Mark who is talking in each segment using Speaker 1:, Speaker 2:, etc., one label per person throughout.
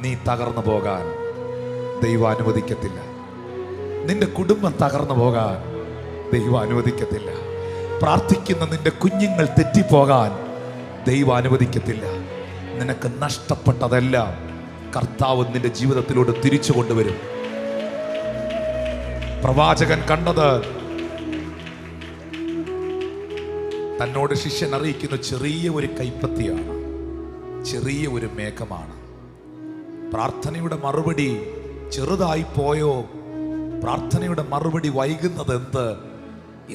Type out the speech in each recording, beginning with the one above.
Speaker 1: നീ തകർന്നു പോകാൻ ദൈവം അനുവദിക്കത്തില്ല. നിന്റെ കുടുംബം തകർന്നു പോകാൻ ദൈവം അനുവദിക്കത്തില്ല. പ്രാർത്ഥിക്കുന്ന നിന്റെ കുഞ്ഞുങ്ങൾ തെറ്റിപ്പോകാൻ ദൈവം അനുവദിക്കത്തില്ല. നിനക്ക് നഷ്ടപ്പെട്ടതെല്ലാം കർത്താവ് നിന്റെ ജീവിതത്തിലൂടെ തിരിച്ചു കൊണ്ടുവരും. പ്രവാചകൻ കണ്ടത് തന്നോട് ശിഷ്യൻ അറിയിക്കുന്ന ചെറിയ ഒരു കൈപ്പത്തിയാണ്, ചെറിയ ഒരു മേഘമാണ്. പ്രാർത്ഥനയുടെ മറുപടി ചെറുതായി പോയോ, പ്രാർത്ഥനയുടെ മറുപടി വൈകുന്നത് എന്ത്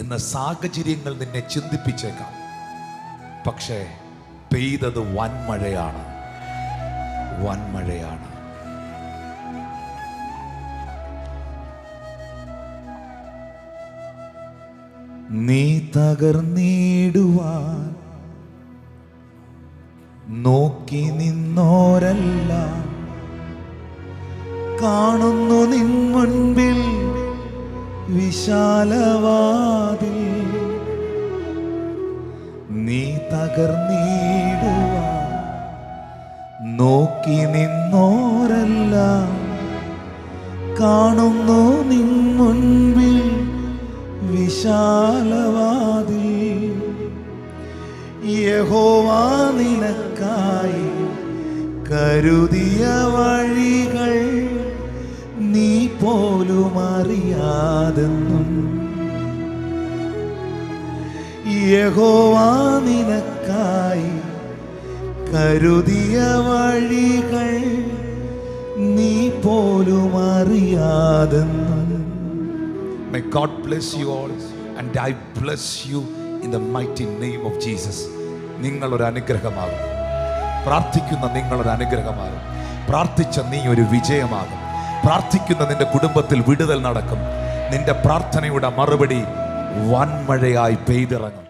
Speaker 1: എന്ന് സാഹചര്യങ്ങൾ നിന്നെ ചിന്തിപ്പിച്ചേക്കാം. പക്ഷേ പെയ്തത് വൻമഴയാണ്, വൻമഴയാണ്. നീ തകർന്നിടുവാൻ നോക്കി നിന്നോരെല്ലാം കാണുന്നു നിൻ മുൻപിൽ വിശാലവാതിൽ. നീ തകർന്നിടുവാൻ നോക്കി നിന്നോരെല്ലാം കാണുന്നു നിൻ മുൻപിൽ വിശാലവാതിൽ. യഹോവ നിനക്കായി കരുതിയ വഴികൾ നീ പോലും അറിയാതെന്നും. യഹോവ നിനക്കായി കരുതിയ വഴികൾ നീ പോലും അറിയാതെന്നും. May God bless you all and I bless you in the mighty name of Jesus. നിങ്ങളൊരു അനുഗ്രഹമാകും. പ്രാർത്ഥിക്കുന്ന നിങ്ങളൊരു അനുഗ്രഹമാകും. പ്രാർത്ഥിച്ച നീ ഒരു വിജയമാകും. പ്രാർത്ഥിക്കുന്ന നിന്റെ കുടുംബത്തിൽ വിടുതൽ നടക്കും. നിന്റെ പ്രാർത്ഥനയുടെ മറുപടി വൻമഴയായി പെയ്തിറങ്ങും.